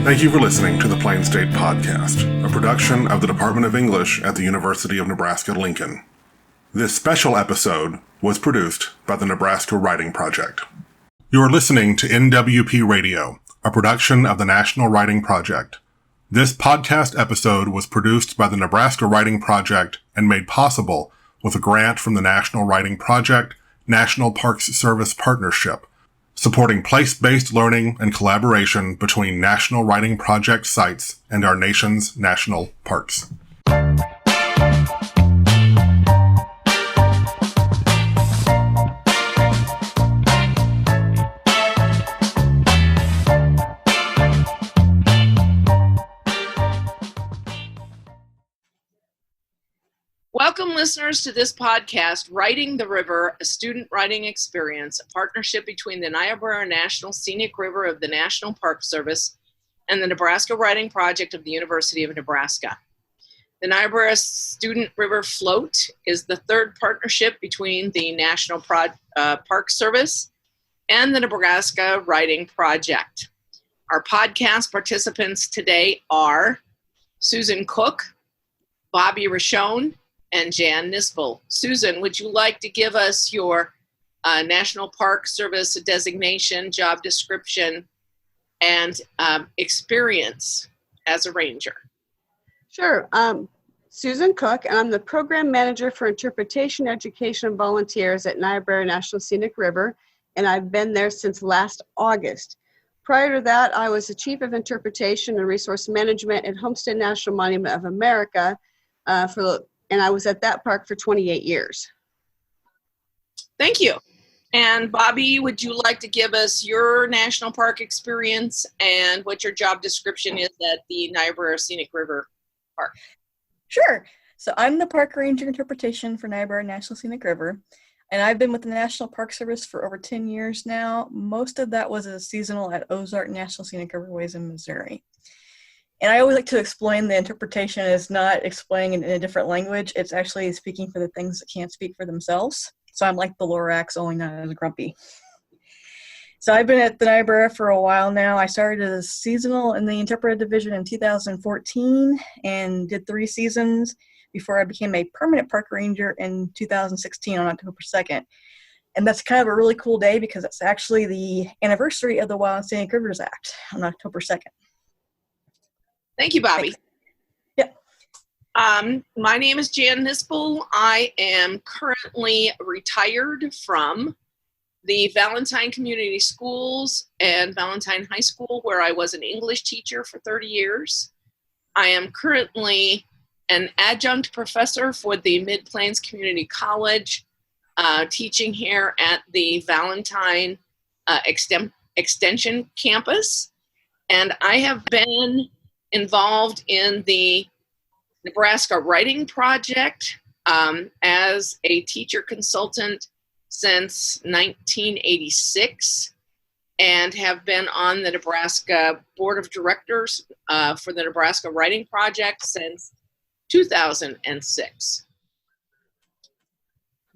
Thank you for listening to the Plain State Podcast, a production of the Department of English at the University of Nebraska-Lincoln. This special episode was produced by the Nebraska Writing Project. You are listening to NWP Radio, a production of the National Writing Project. This podcast episode was produced by the Nebraska Writing Project and made possible with a grant from the National Writing Project National Parks Service Partnership, supporting place-based learning and collaboration between National Writing Project sites and our nation's national parks. Welcome, listeners, to this podcast, Writing the River, a Student Writing Experience, a partnership between the Niobrara Scenic River of the National Park Service and the Nebraska Writing Project of the University of Nebraska. The Niobrara Student River Float is the third partnership between the National Park Service and the Nebraska Writing Project. Our podcast participants today are Susan Cook, Bobby Rochone, and Jan Nispel. Susan, would you like to give us your National Park Service designation, job description, and experience as a ranger? Sure. Susan Cook, and I'm the Program Manager for Interpretation, Education, and Volunteers at Niobrara National Scenic River, and I've been there since last August. Prior to that, I was the Chief of Interpretation and Resource Management at Homestead National Monument of America, and I was at that park for 28 years. Thank you. And Bobby, would you like to give us your national park experience and what your job description is at the Niobrara Scenic River Park? Sure. So I'm the Park Ranger Interpretation for Niobrara National Scenic River, and I've been with the National Park Service for over 10 years now. Most of that was as seasonal at Ozark National Scenic Riverways in Missouri. And I always like to explain the interpretation is not explaining in a different language. It's actually speaking for the things that can't speak for themselves. So I'm like the Lorax, only not as grumpy. So I've been at the Niobrara for a while now. I started as seasonal in the interpretive division in 2014 and did 3 seasons before I became a permanent park ranger in 2016 on October 2nd. And that's kind of a really cool day because it's actually the anniversary of the Wild and Scenic Rivers Act on October 2nd. Thank you, Bobby. Yep. My name is Jan Nispel. I am currently retired from the Valentine Community Schools and Valentine High School, where I was an English teacher for 30 years. I am currently an adjunct professor for the Mid-Plains Community College, teaching here at the Valentine Extension Campus. And I have been involved in the Nebraska Writing Project as a teacher consultant since 1986 and have been on the Nebraska Board of Directors for the Nebraska Writing Project since 2006.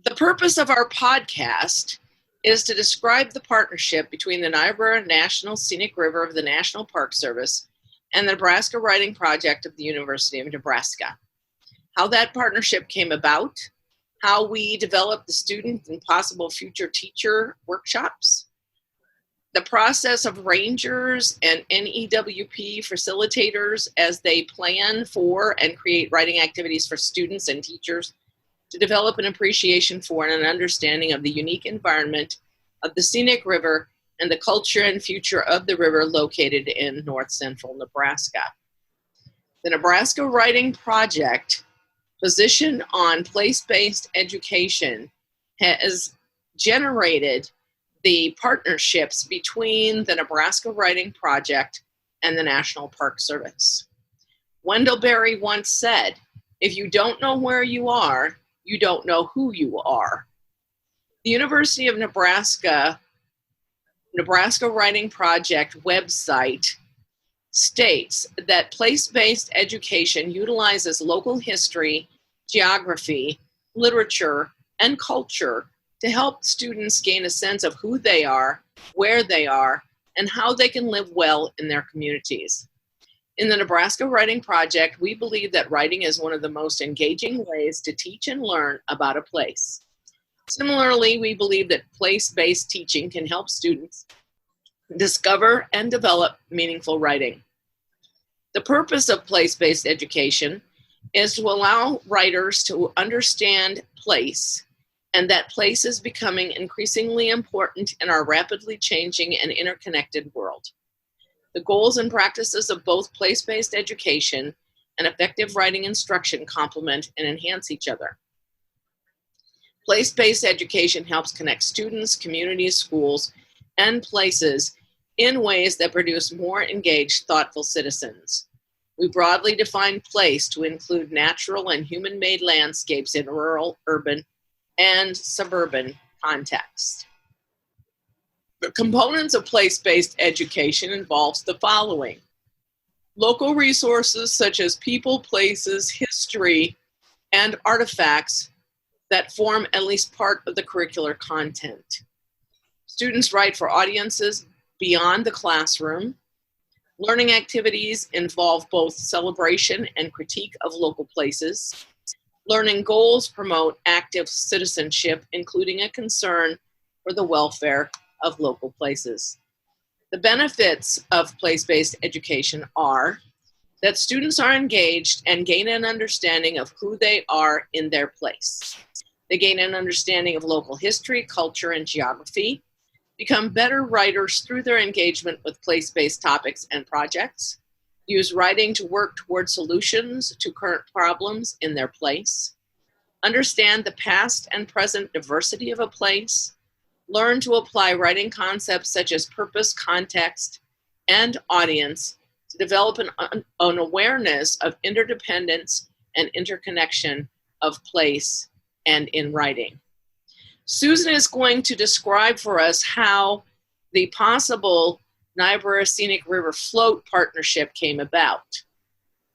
The purpose of our podcast is to describe the partnership between the Niobrara National Scenic River of the National Park Service and the Nebraska Writing Project of the University of Nebraska. How that partnership came about, how we developed the student and possible future teacher workshops, the process of rangers and NEWP facilitators as they plan for and create writing activities for students and teachers to develop an appreciation for and an understanding of the unique environment of the Scenic River and the culture and future of the river located in north central Nebraska. The Nebraska Writing Project, position on place-based education, has generated the partnerships between the Nebraska Writing Project and the National Park Service. Wendell Berry once said, "If you don't know where you are, you don't know who you are." The University of Nebraska Writing Project website states that place-based education utilizes local history, geography, literature, and culture to help students gain a sense of who they are, where they are, and how they can live well in their communities. In the Nebraska Writing Project, we believe that writing is one of the most engaging ways to teach and learn about a place. Similarly, we believe that place-based teaching can help students discover and develop meaningful writing. The purpose of place-based education is to allow writers to understand place, and that place is becoming increasingly important in our rapidly changing and interconnected world. The goals and practices of both place-based education and effective writing instruction complement and enhance each other. Place-based education helps connect students, communities, schools, and places in ways that produce more engaged, thoughtful citizens. We broadly define place to include natural and human-made landscapes in rural, urban, and suburban contexts. The components of place-based education involves the following: local resources such as people, places, history, and artifacts that form at least part of the curricular content. Students write for audiences beyond the classroom. Learning activities involve both celebration and critique of local places. Learning goals promote active citizenship, including a concern for the welfare of local places. The benefits of place-based education are that students are engaged and gain an understanding of who they are in their place. They gain an understanding of local history, culture, and geography, become better writers through their engagement with place-based topics and projects, use writing to work toward solutions to current problems in their place, understand the past and present diversity of a place, learn to apply writing concepts such as purpose, context, and audience to develop an awareness of interdependence and interconnection of place and in writing. Susan is going to describe for us how the possible Niobrara Scenic River Float partnership came about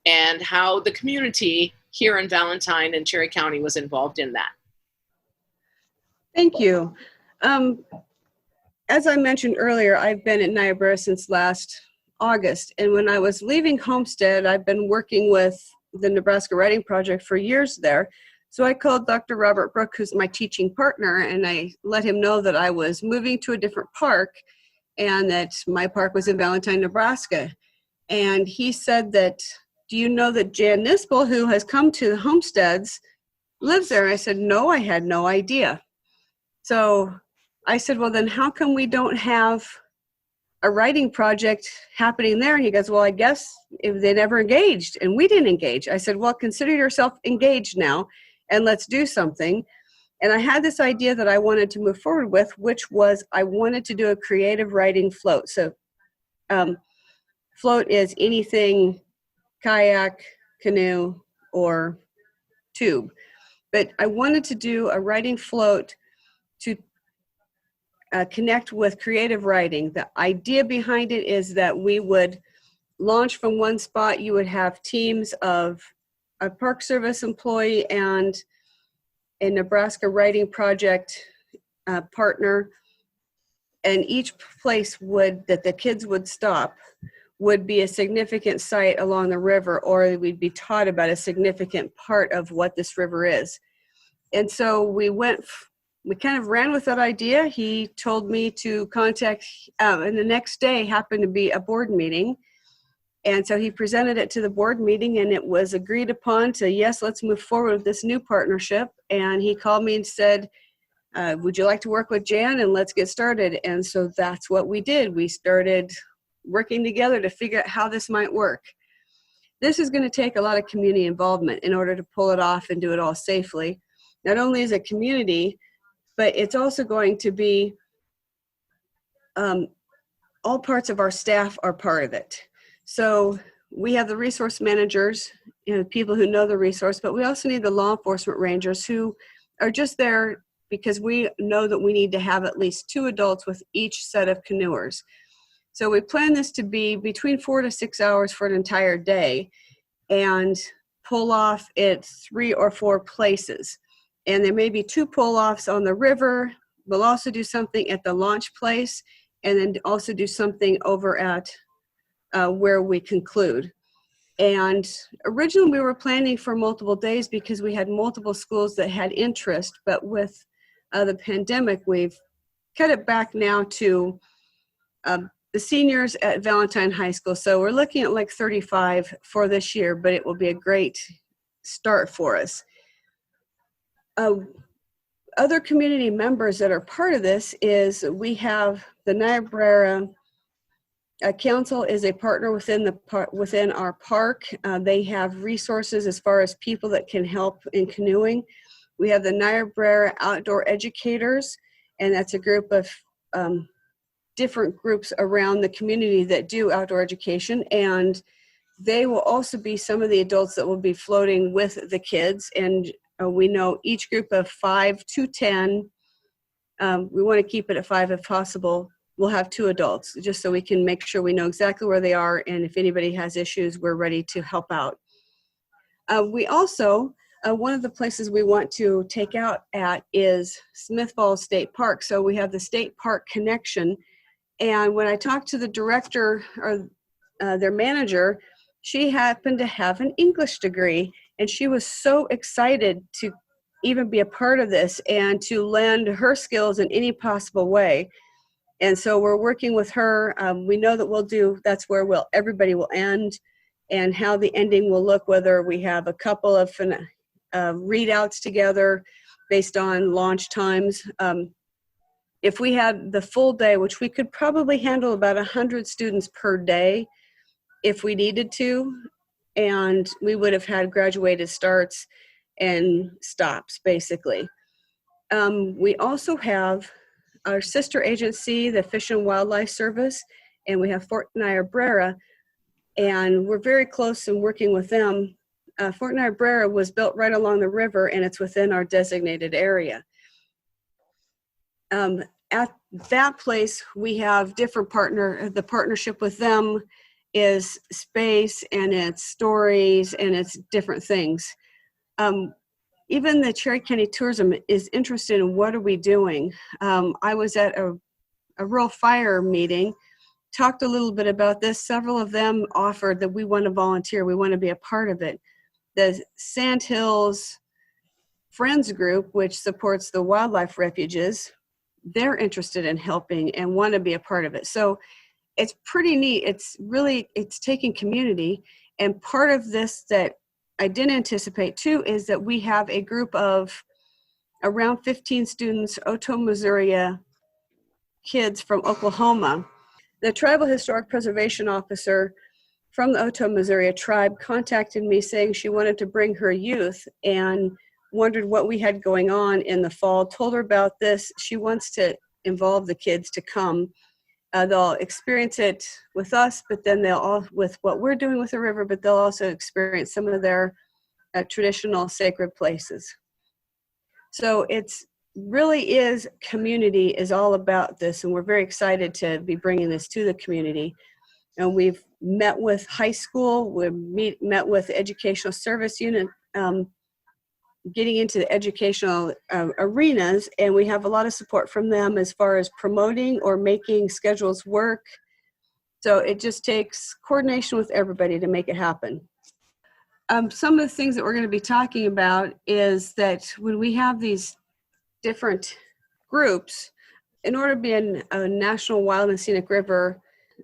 and how the community here in Valentine and Cherry County was involved in that. Thank you. As I mentioned earlier, I've been at Niobrara since last August, and when I was leaving Homestead, I've been working with the Nebraska Writing Project for years there. So I called Dr. Robert Brook, who's my teaching partner, and I let him know that I was moving to a different park and that my park was in Valentine, Nebraska. And he said that, do you know that Jan Nispel, who has come to the homesteads, lives there? And I said, no, I had no idea. So I said, well, then how come we don't have a writing project happening there? And he goes, well, I guess if they never engaged, and we didn't engage. I said, well, consider yourself engaged now, and let's do something. And I had this idea that I wanted to move forward with, which was I wanted to do a creative writing float. So float is anything kayak, canoe, or tube. But I wanted to do a writing float to connect with creative writing. The idea behind it is that we would launch from one spot. You would have teams of a Park Service employee and a Nebraska Writing Project partner, and each place that the kids would stop would be a significant site along the river, or we'd be taught about a significant part of what this river is. And so we kind of ran with that idea. He told me to contact, and the next day happened to be a board meeting. And so he presented it to the board meeting, and it was agreed upon to, yes, let's move forward with this new partnership. And he called me and said, would you like to work with Jan, and let's get started. And so that's what we did. We started working together to figure out how this might work. This is going to take a lot of community involvement in order to pull it off and do it all safely. Not only is it community, but it's also going to be all parts of our staff are part of it. So we have the resource managers, people who know the resource, but we also need the law enforcement rangers who are just there because we know that we need to have at least 2 adults with each set of canoers. So we plan this to be between 4 to 6 hours for an entire day and pull off at 3 or 4 places. And there may be 2 pull-offs on the river. We'll also do something at the launch place, and then also do something over at where we conclude. And originally we were planning for multiple days because we had multiple schools that had interest, but with the pandemic, we've cut it back now to the seniors at Valentine High School. So we're looking at like 35 for this year, but it will be a great start for us. Other community members that are part of this is we have the Niobrara Council is a partner within our park. They have resources as far as people that can help in canoeing. We have the Niobrara Outdoor Educators, and that's a group of different groups around the community that do outdoor education, and they will also be some of the adults that will be floating with the kids. And we know each group of 5 to 10, we want to keep it at 5 if possible. We'll have 2 adults just so we can make sure we know exactly where they are, and if anybody has issues, we're ready to help out. We also, one of the places we want to take out at is Smithfall State Park. So we have the state park connection, and when I talked to the director or their manager, she happened to have an English degree, and she was so excited to even be a part of this and to lend her skills in any possible way. And so we're working with her. We know that that's where everybody will end, and how the ending will look, whether we have a couple of readouts together based on launch times. If we had the full day, which we could probably handle about 100 students per day if we needed to, and we would have had graduated starts and stops, basically. We also have our sister agency, the Fish and Wildlife Service, and we have Fort Niobrara, and we're very close in working with them. Fort Niobrara was built right along the river, and it's within our designated area. At that place, we have different the partnership with them is space, and it's stories, and it's different things. Even the Cherry County Tourism is interested in what are we doing. I was at a rural fire meeting, talked a little bit about this. Several of them offered that we want to volunteer, we want to be a part of it. The Sand Hills Friends Group, which supports the wildlife refuges, they're interested in helping and want to be a part of it. So it's pretty neat. It's taking community, and part of this that I didn't anticipate too is that we have a group of around 15 students, Otoe, Missouri kids from Oklahoma. The Tribal Historic Preservation Officer from the Otoe, Missouri tribe contacted me saying she wanted to bring her youth and wondered what we had going on in the fall. Told her about this. She wants to involve the kids to come. They'll experience it with us, but then they'll all with what we're doing with the river, but they'll also experience some of their traditional sacred places. So it's really is community is all about this, and we're very excited to be bringing this to the community. And we've met with high school, we've met with the educational service unit, getting into the educational arenas, and we have a lot of support from them as far as promoting or making schedules work. So it just takes coordination with everybody to make it happen. Some of the things that we're going to be talking about is that when we have these different groups, in order to be a National Wild and Scenic River,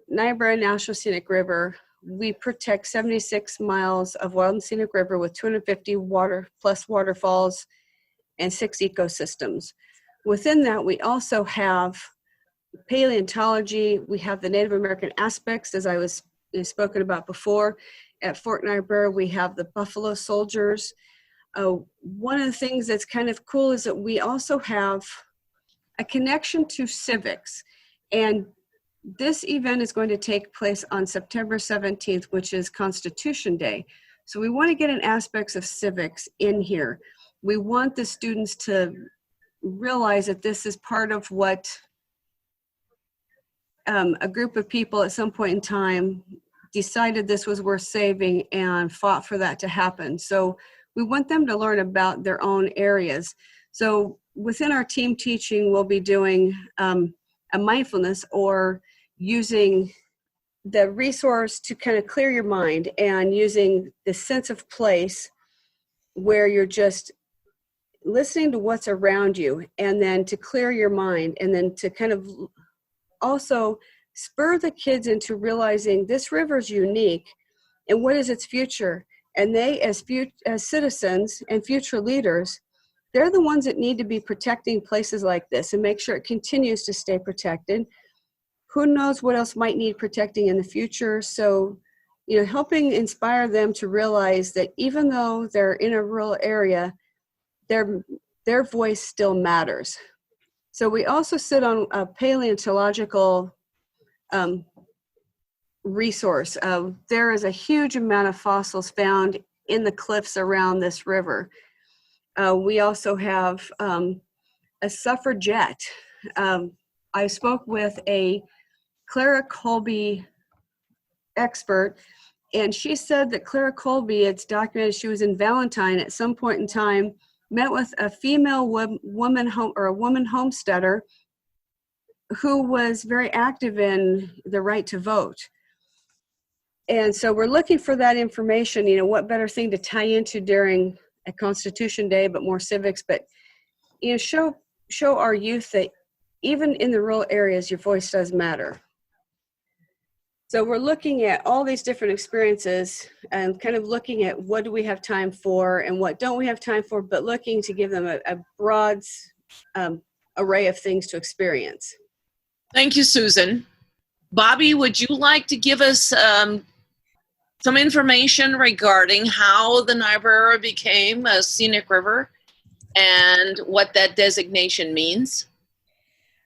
Niobrara National Scenic River, we protect 76 miles of wild and scenic river with 250 plus waterfalls and 6 ecosystems. Within that, we also have paleontology. We have the Native American aspects, as I was spoken about before. At Fort Niobrara, we have the Buffalo Soldiers. One of the things that's kind of cool is that we also have a connection to civics. And this event is going to take place on September 17th, which is Constitution Day. So we want to get an aspects of civics in here. We want the students to realize that this is part of what a group of people at some point in time decided this was worth saving and fought for that to happen. So we want them to learn about their own areas. So within our team teaching, we'll be doing a mindfulness or using the resource to kind of clear your mind, and using the sense of place where you're just listening to what's around you, and then to clear your mind, and then to kind of also spur the kids into realizing this river is unique and what is its future. And they, as citizens and future leaders, they're the ones that need to be protecting places like this and make sure it continues to stay protected. Who knows what else might need protecting in the future? So, helping inspire them to realize that even though they're in a rural area, their voice still matters. So we also sit on a paleontological resource. There is a huge amount of fossils found in the cliffs around this river. We also have a suffragette. I spoke with a Clara Colby expert, and she said that Clara Colby, it's documented, she was in Valentine at some point in time, met with a female woman homesteader who was very active in the right to vote. And so we're looking for that information. What better thing to tie into during a Constitution Day, but more civics, but show our youth that even in the rural areas, your voice does matter. So we're looking at all these different experiences and kind of looking at what do we have time for and what don't we have time for, but looking to give them a broad array of things to experience. Thank you, Susan. Bobby, would you like to give us some information regarding how the Niobrara became a scenic river and what that designation means?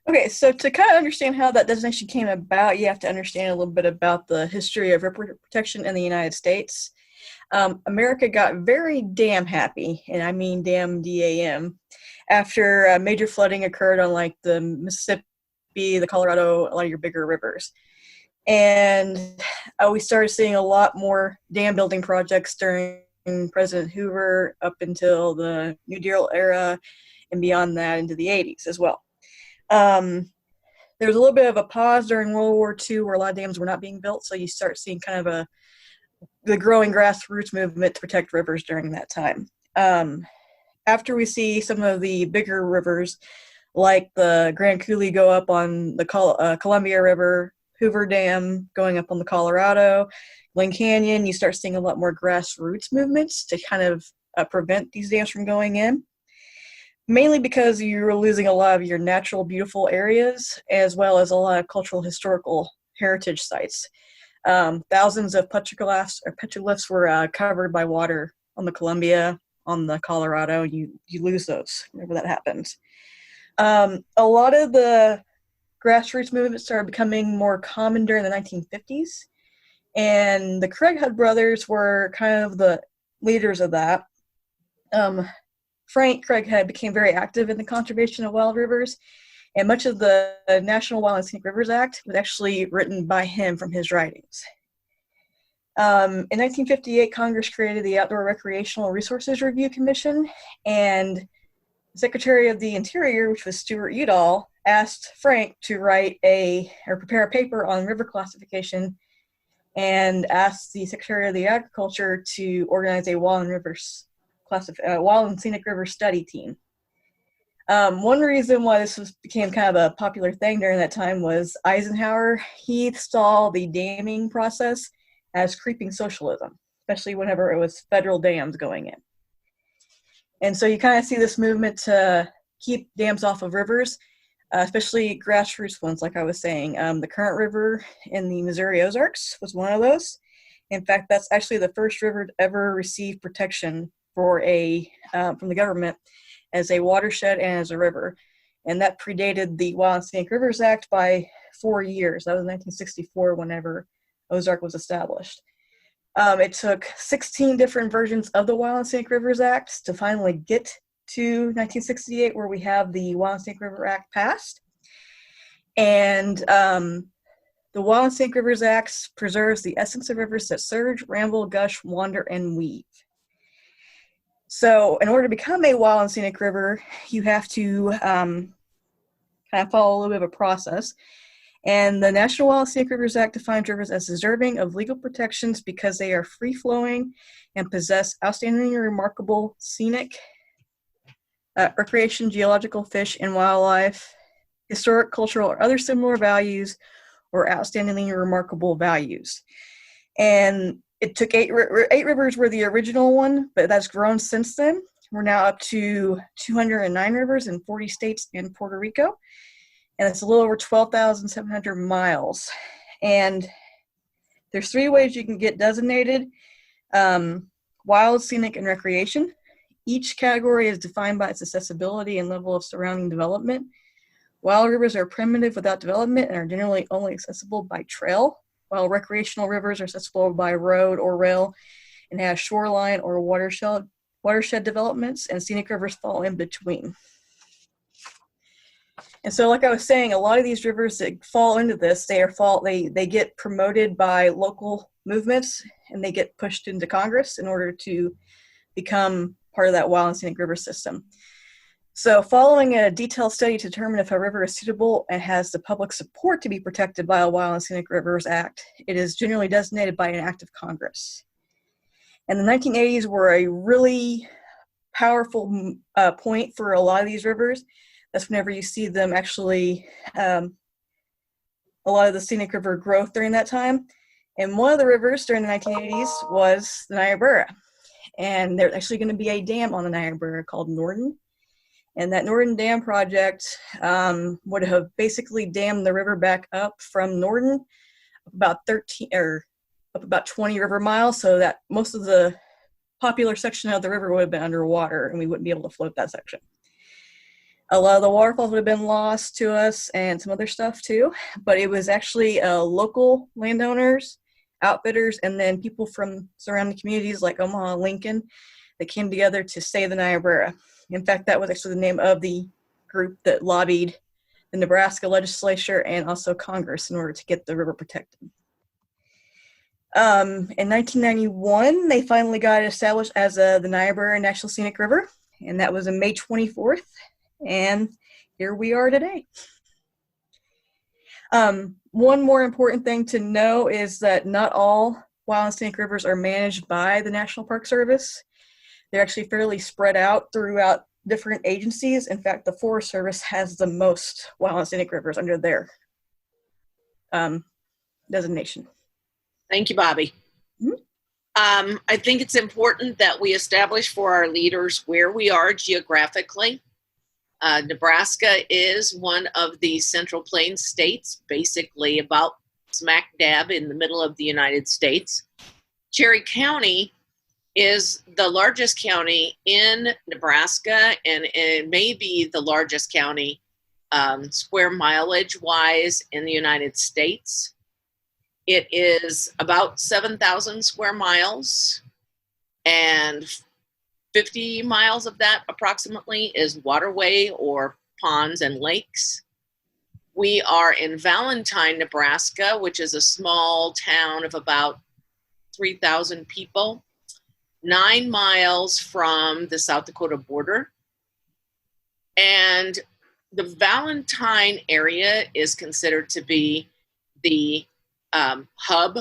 Okay, so to kind of understand how that designation came about, you have to understand a little bit about the history of river protection in the United States. America got very dam happy, and I mean dam D-A-M, after major flooding occurred on like the Mississippi, the Colorado, a lot of your bigger rivers. And we started seeing a lot more dam building projects during President Hoover up until the New Deal era, and beyond that into the 80s as well. There was a little bit of a pause during World War II where a lot of dams were not being built, so you start seeing kind of the growing grassroots movement to protect rivers during that time. After we see some of the bigger rivers, like the Grand Coulee go up on the Columbia River, Hoover Dam going up on the Colorado, Glen Canyon, you start seeing a lot more grassroots movements to kind of prevent these dams from going in. Mainly because you're losing a lot of your natural, beautiful areas, as well as a lot of cultural, historical heritage sites. Thousands of petroglyphs were covered by water on the Columbia, on the Colorado. You lose those whenever that happens. A lot of the grassroots movements started becoming more common during the 1950s, and the Craighead brothers were kind of the leaders of that. Frank Craighead became very active in the conservation of wild rivers, and much of the National Wild and Scenic Rivers Act was actually written by him from his writings. In 1958, Congress created the Outdoor Recreational Resources Review Commission, and the Secretary of the Interior, which was Stuart Udall, asked Frank to prepare a paper on river classification, and asked the Secretary of the Agriculture to organize a wild and scenic river study team. One reason why this became kind of a popular thing during that time was Eisenhower. He saw the damming process as creeping socialism, especially whenever it was federal dams going in. And so you kind of see this movement to keep dams off of rivers, especially grassroots ones, like I was saying. The Current River in the Missouri Ozarks was one of those. In fact, that's actually the first river to ever receive protection from the government as a watershed and as a river. And that predated the Wild and Scenic Rivers Act by 4 years. That was 1964 whenever Ozark was established. It took 16 different versions of the Wild and Scenic Rivers Act to finally get to 1968, where we have the Wild and Scenic River Act passed. And the Wild and Scenic Rivers Act preserves the essence of rivers that surge, ramble, gush, wander, and weave. So in order to become a wild and scenic river, you have to kind of follow a little bit of a process. And the National Wild and Scenic Rivers Act defines rivers as deserving of legal protections because they are free-flowing and possess outstanding and remarkable scenic, recreation, geological, fish, and wildlife, historic, cultural, or other similar values, or outstandingly remarkable values. And it took eight rivers were the original one, but that's grown since then. We're now up to 209 rivers in 40 states and Puerto Rico. And it's a little over 12,700 miles. And there's 3 ways you can get designated: wild, scenic, and recreation. Each category is defined by its accessibility and level of surrounding development. Wild rivers are primitive without development and are generally only accessible by trail, while recreational rivers are accessible by road or rail and have shoreline or watershed developments, and scenic rivers fall in between. And so, like I was saying, a lot of these rivers that fall into this, they get promoted by local movements, and they get pushed into Congress in order to become part of that wild and scenic river system. So following a detailed study to determine if a river is suitable and has the public support to be protected by a Wild and Scenic Rivers Act, it is generally designated by an act of Congress. And the 1980s were a really powerful point for a lot of these rivers. That's whenever you see them actually, a lot of the scenic river growth during that time. And one of the rivers during the 1980s was the Niobrara. And there's actually going to be a dam on the Niobrara called Norton. And that Norton Dam project would have basically dammed the river back up from Norton about 20 river miles, so that most of the popular section of the river would have been underwater, and we wouldn't be able to float that section. A lot of the waterfalls would have been lost to us and some other stuff too, but it was actually local landowners, outfitters, and then people from surrounding communities like Omaha and Lincoln that came together to save the Niobrara. In fact, that was actually the name of the group that lobbied the Nebraska legislature and also Congress in order to get the river protected. In 1991, they finally got it established as the Niobrara National Scenic River, and that was on May 24th, and here we are today. One more important thing to know is that not all wild and scenic rivers are managed by the National Park Service. They're actually fairly spread out throughout different agencies. In fact, the Forest Service has the most wild and scenic rivers under their designation. Thank you, Bobby. Mm-hmm. I think it's important that we establish for our leaders where we are geographically. Nebraska is one of the Central Plains states, basically about smack dab in the middle of the United States. Cherry County is the largest county in Nebraska, and it may be the largest county square mileage wise in the United States. It is about 7,000 square miles, and 50 miles of that approximately is waterway or ponds and lakes. We are in Valentine, Nebraska, which is a small town of about 3,000 people, 9 miles from the South Dakota border. And the Valentine area is considered to be the hub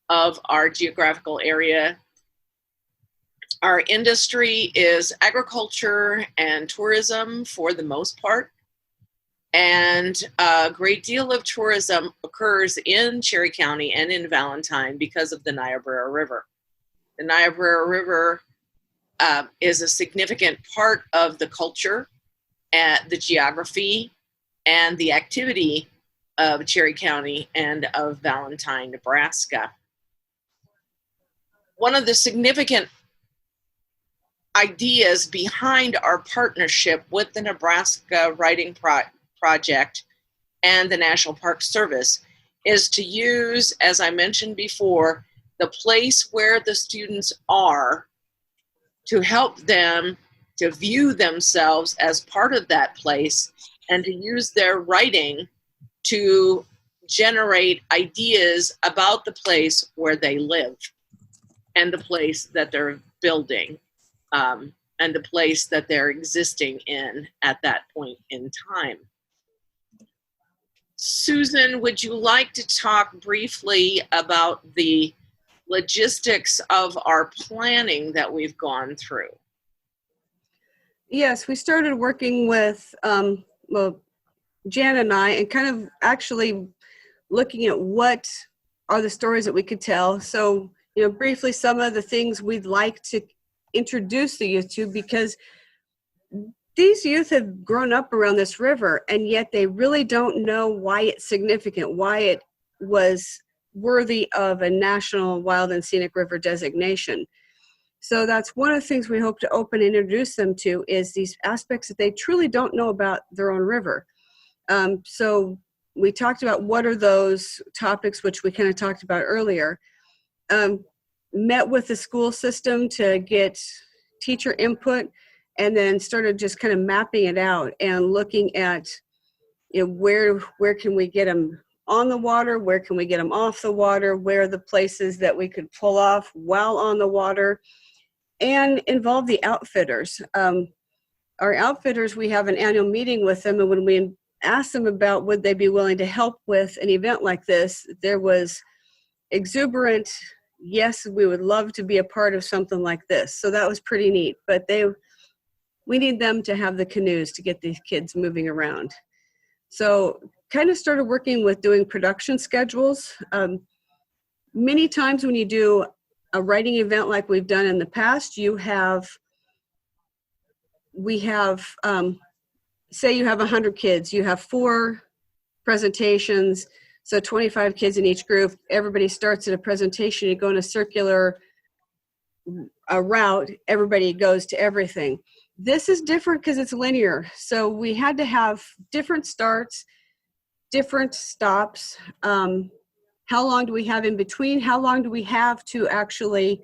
of our geographical area. Our industry is agriculture and tourism for the most part. And a great deal of tourism occurs in Cherry County and in Valentine because of the Niobrara River. The Niobrara River is a significant part of the culture, the geography, and the activity of Cherry County and of Valentine, Nebraska. One of the significant ideas behind our partnership with the Nebraska Writing Project and the National Park Service is to use, as I mentioned before, the place where the students are to help them to view themselves as part of that place and to use their writing to generate ideas about the place where they live and the place that they're building and the place that they're existing in at that point in time. Susan, would you like to talk briefly about the logistics of our planning that we've gone through? Yes, we started working with, well, Jan and I, and kind of actually looking at what are the stories that we could tell. So, briefly, some of the things we'd like to introduce the youth to, because these youth have grown up around this river, and yet they really don't know why it's significant, why it was worthy of a National Wild and Scenic River designation. So that's one of the things we hope to open and introduce them to, is these aspects that they truly don't know about their own river. So we talked about what are those topics, which we kind of talked about earlier. Met with the school system to get teacher input, and then started just kind of mapping it out and looking at, where can we get them on the water, where can we get them off the water, where are the places that we could pull off while on the water, and involve the outfitters. Our outfitters, we have an annual meeting with them, and when we asked them about would they be willing to help with an event like this, there was exuberant, yes, we would love to be a part of something like this. So that was pretty neat. But we need them to have the canoes to get these kids moving around. So kind of started working with doing production schedules. Many times when you do a writing event like we've done in the past, say you have 100 kids, you have 4 presentations, so 25 kids in each group. Everybody starts at a presentation, you go in a circular route, everybody goes to everything. This is different because it's linear, so we had to have different starts, different stops. How long do we have in between? How long do we have to actually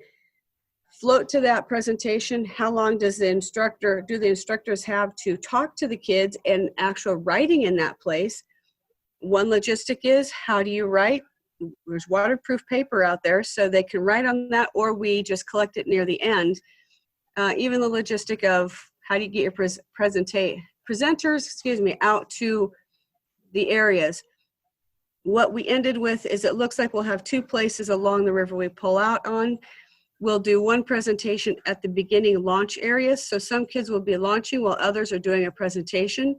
float to that presentation? How long do the instructors have to talk to the kids and actual writing in that place? One logistic is, how do you write? There's waterproof paper out there, so they can write on that, or we just collect it near the end. Even the logistic of how do you get your presenters out to the areas. What we ended with is, it looks like we'll have 2 places along the river we pull out on. We'll do one presentation at the beginning launch areas. So some kids will be launching while others are doing a presentation.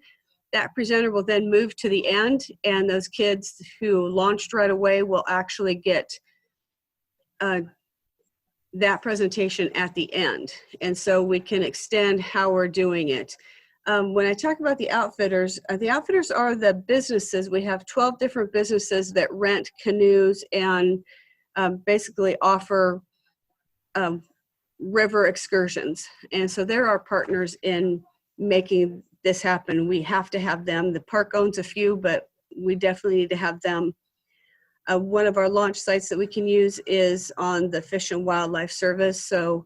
That presenter will then move to the end, and those kids who launched right away will actually get that presentation at the end. And so we can extend how we're doing it. When I talk about the outfitters are the businesses. We have 12 different businesses that rent canoes and basically offer river excursions. And so they're our partners in making this happen. We have to have them. The park owns a few, but we definitely need to have them. One of our launch sites that we can use is on the Fish and Wildlife Service. So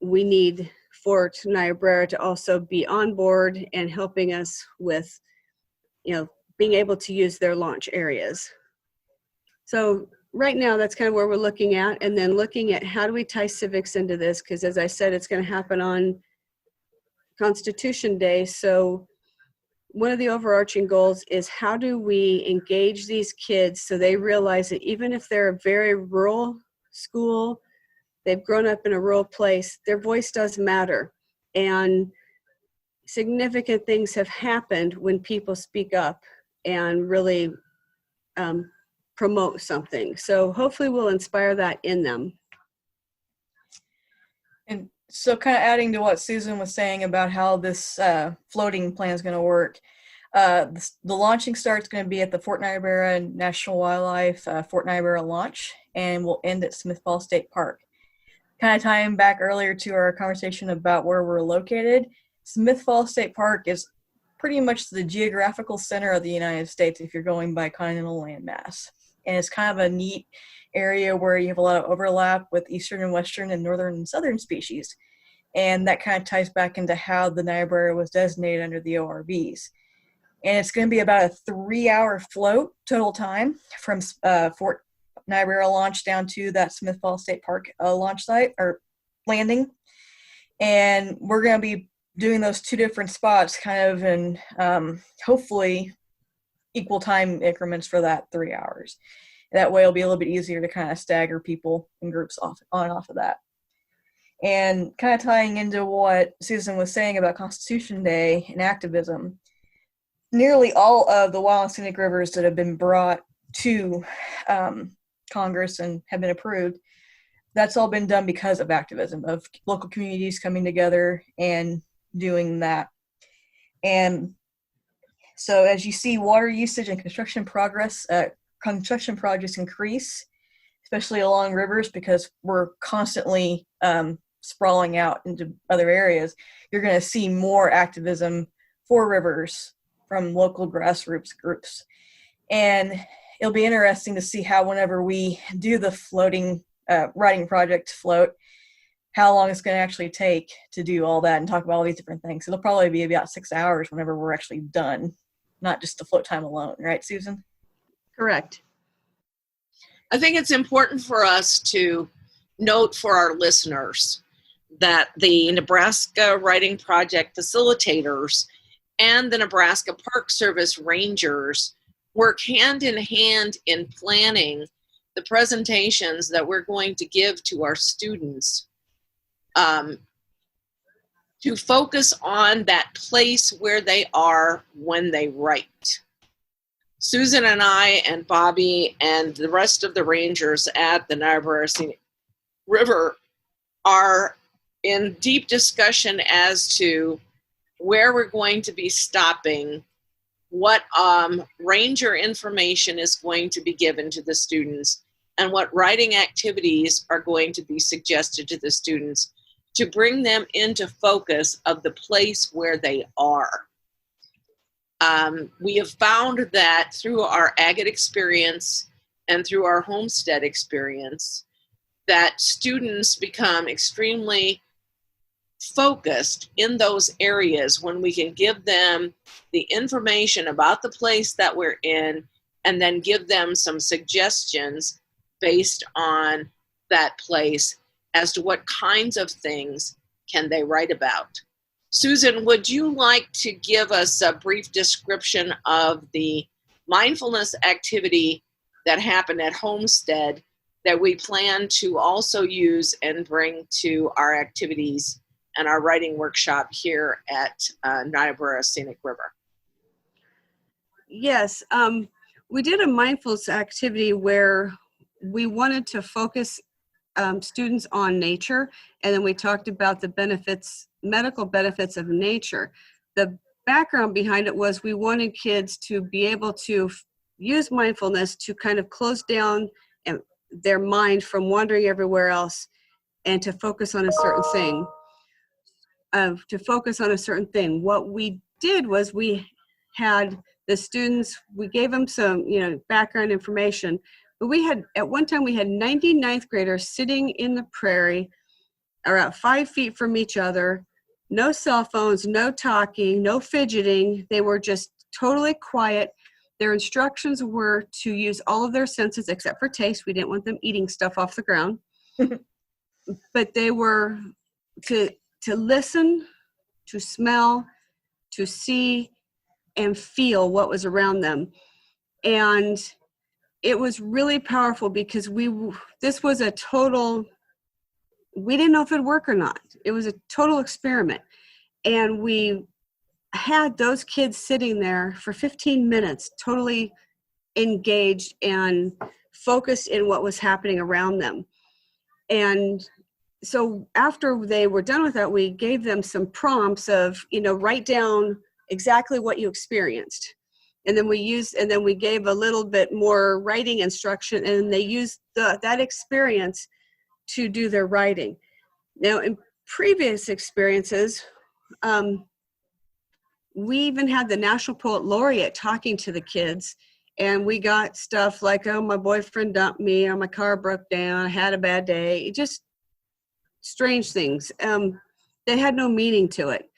we need Fort Niobrara to also be on board and helping us with, being able to use their launch areas. So right now, that's kind of where we're looking at, and then looking at how do we tie civics into this, because as I said, it's going to happen on Constitution Day. So one of the overarching goals is, how do we engage these kids so they realize that even if they're a very rural school, they've grown up in a rural place, their voice does matter. And significant things have happened when people speak up and really promote something. So hopefully we'll inspire that in them. And so kind of adding to what Susan was saying about how this floating plan is going to work, the launching start is going to be at the Fort Niobrara National Wildlife Fort Niobrara launch, and we'll end at Smithfall State Park. Kind of tying back earlier to our conversation about where we're located, Smithfall State Park is pretty much the geographical center of the United States if you're going by continental landmass. And it's kind of a neat area where you have a lot of overlap with eastern and western and northern and southern species. And that kind of ties back into how the Niobrara was designated under the ORVs. And it's going to be about a 3-hour float total time from Fort Niobrara launch down to that Smithfall State Park launch site or landing. And we're going to be doing those 2 different spots kind of, and hopefully equal time increments for that 3 hours. That way it'll be a little bit easier to kind of stagger people in groups off of that. And kind of tying into what Susan was saying about Constitution Day and activism, nearly all of the wild and scenic rivers that have been brought to Congress and have been approved, that's all been done because of activism, of local communities coming together and doing that. And so as you see water usage and construction projects increase, especially along rivers, because we're constantly sprawling out into other areas, you're going to see more activism for rivers from local grassroots groups. And it'll be interesting to see how whenever we do the floating writing project float, how long it's going to actually take to do all that and talk about all these different things. It'll probably be about 6 hours whenever we're actually done, not just the float time alone, right, Susan? Correct. I think it's important for us to note for our listeners that the Nebraska Writing Project facilitators and the Nebraska Park Service rangers work hand in hand in planning the presentations that we're going to give to our students, to focus on that place where they are when they write. Susan and I and Bobby and the rest of the rangers at the Niobrara Scenic River are in deep discussion as to where we're going to be stopping, what ranger information is going to be given to the students, and what writing activities are going to be suggested to the students to bring them into focus of the place where they are. We have found that through our agate experience and through our homestead experience, that students become extremely focused in those areas when we can give them the information about the place that we're in and then give them some suggestions based on that place as to what kinds of things can they write about. Susan, would you like to give us a brief description of the mindfulness activity that happened at Homestead that we plan to also use and bring to our activities and our writing workshop here at Niobrara Scenic River? Yes, we did a mindfulness activity where we wanted to focus students on nature, and then we talked about the benefits, medical benefits of nature. The background behind it was we wanted kids to be able to use mindfulness to kind of close down their mind from wandering everywhere else and to focus on a certain thing. What we did was we had the students, we gave them some, background information, but at one time we had 90 ninth graders sitting in the prairie around 5 feet from each other, no cell phones, no talking, no fidgeting. They were just totally quiet. Their instructions were to use all of their senses except for taste. We didn't want them eating stuff off the ground. But they were to listen, to smell, to see, and feel what was around them. And it was really powerful because this was a total, we didn't know if it'd work or not. It was a total experiment. And we had those kids sitting there for 15 minutes, totally engaged and focused in what was happening around them. And so after they were done with that, we gave them some prompts of, write down exactly what you experienced. And then we gave a little bit more writing instruction, and they used that experience to do their writing. Now, in previous experiences, we even had the National Poet Laureate talking to the kids, and we got stuff like, oh, my boyfriend dumped me, or my car broke down, I had a bad day, just strange things. They had no meaning to it.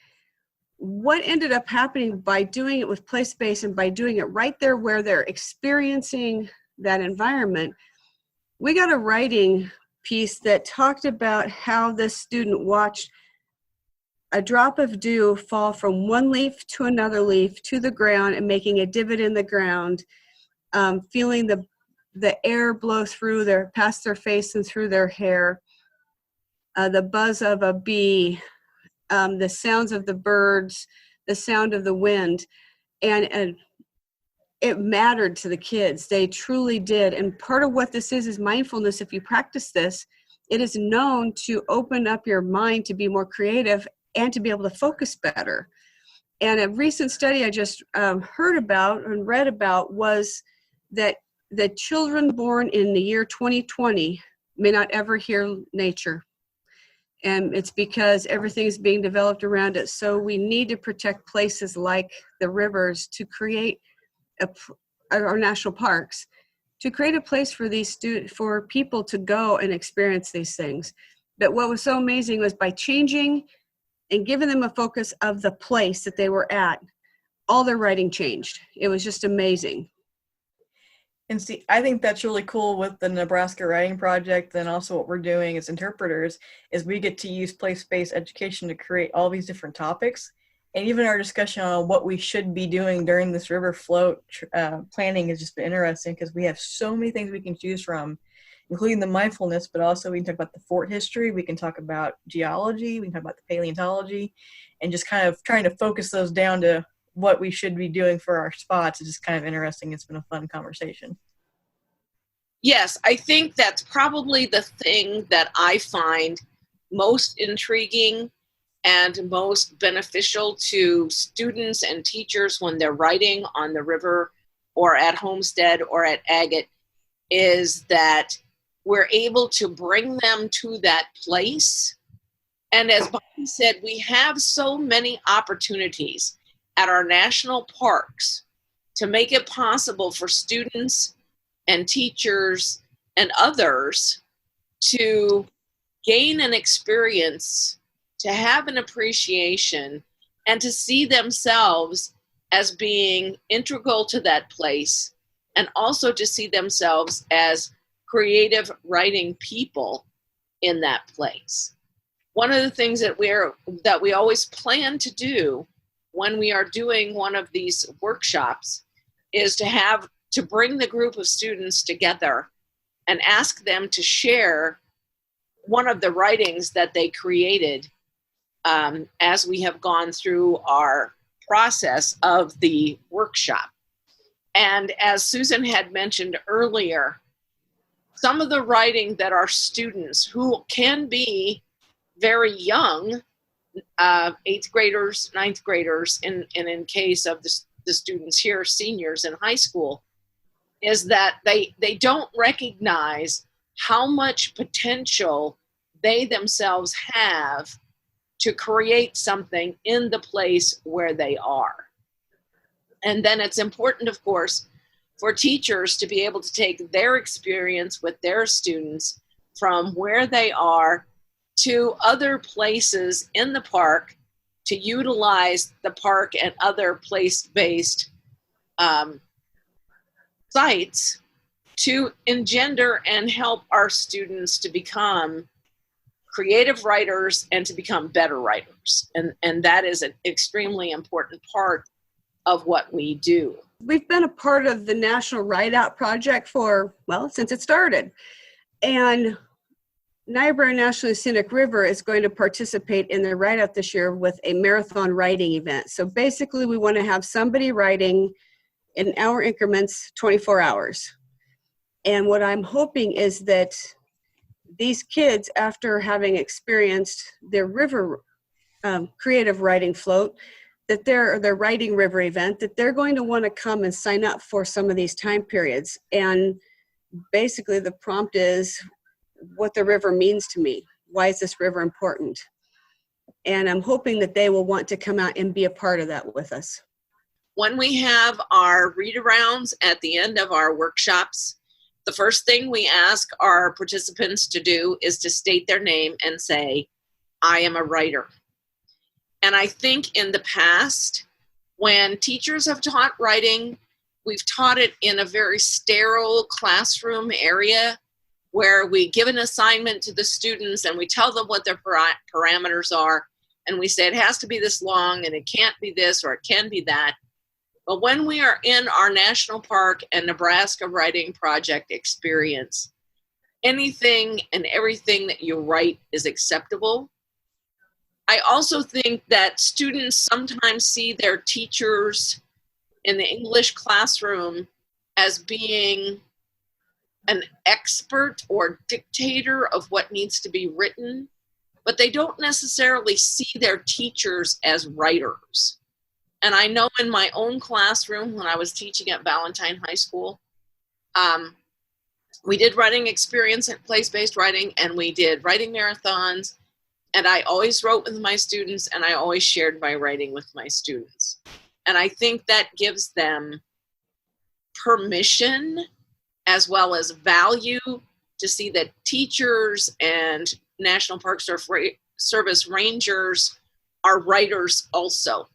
What ended up happening by doing it with place-based and by doing it right there where they're experiencing that environment, we got a writing piece that talked about how this student watched a drop of dew fall from one leaf to another leaf to the ground and making a divot in the ground, feeling the air blow through past their face and through their hair, the buzz of a bee, the sounds of the birds, the sound of the wind, and it mattered to the kids. They truly did. And part of what this is mindfulness. If you practice this, it is known to open up your mind to be more creative and to be able to focus better. And a recent study I just heard about and read about was that the children born in the year 2020 may not ever hear nature. And it's because everything is being developed around it. So we need to protect places like the rivers to create our national parks, to create a place for for people to go and experience these things. But what was so amazing was by changing and giving them a focus of the place that they were at, all their writing changed. It was just amazing. And see, I think that's really cool with the Nebraska Writing Project, and also what we're doing as interpreters is we get to use place-based education to create all these different topics. And even our discussion on what we should be doing during this river float planning has just been interesting, because we have so many things we can choose from, including the mindfulness, but also we can talk about the fort history, we can talk about geology, we can talk about the paleontology, and just kind of trying to focus those down to what we should be doing for our spots is just kind of interesting. It's been a fun conversation. Yes, I think that's probably the thing that I find most intriguing and most beneficial to students and teachers when they're writing on the river or at Homestead or at Agate, is that we're able to bring them to that place. And as Bobby said, we have so many opportunities at our national parks to make it possible for students and teachers and others to gain an experience, to have an appreciation, and to see themselves as being integral to that place, and also to see themselves as creative writing people in that place. One of the things that we always plan to do when we are doing one of these workshops is to bring the group of students together and ask them to share one of the writings that they created as we have gone through our process of the workshop. And as Susan had mentioned earlier, some of the writing that our students, who can be very young, 8th graders, 9th graders, and in case of the students here, seniors in high school, is that they don't recognize how much potential they themselves have to create something in the place where they are. And then it's important, of course, for teachers to be able to take their experience with their students from where they are to other places in the park, to utilize the park and other place-based sites to engender and help our students to become creative writers and to become better writers. And that is an extremely important part of what we do. We've been a part of the National Write-Out Project since it started. And Niobrara National Scenic River is going to participate in the Write-Out this year with a marathon writing event. So basically we want to have somebody writing in hour increments, 24 hours. And what I'm hoping is that these kids, after having experienced their river creative writing float, that their writing river event, that they're going to want to come and sign up for some of these time periods. And basically the prompt is what the river means to me. Why is this river important? And I'm hoping that they will want to come out and be a part of that with us. When we have our read-arounds at the end of our workshops, the first thing we ask our participants to do is to state their name and say, I am a writer. And I think in the past, when teachers have taught writing, we've taught it in a very sterile classroom area where we give an assignment to the students and we tell them what their parameters are, and we say it has to be this long and it can't be this or it can be that. But when we are in our national park and Nebraska Writing Project experience, anything and everything that you write is acceptable. I also think that students sometimes see their teachers in the English classroom as being an expert or dictator of what needs to be written, but they don't necessarily see their teachers as writers. And I know in my own classroom when I was teaching at Valentine High School, we did writing experience and place-based writing, and we did writing marathons, and I always wrote with my students, and I always shared my writing with my students. And I think that gives them permission as well as value to see that teachers and National Park Service rangers are writers also.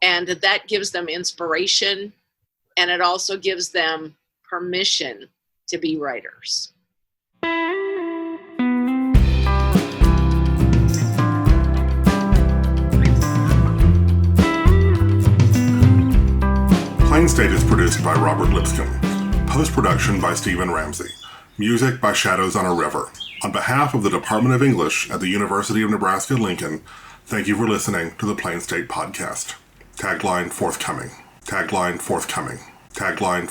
And that gives them inspiration, and it also gives them permission to be writers. Plain State is produced by Robert Lipscomb. Post-production by Stephen Ramsey. Music by Shadows on a River. On behalf of the Department of English at the University of Nebraska-Lincoln, thank you for listening to the Plain State Podcast. Tagline forthcoming. Tagline forthcoming. Tagline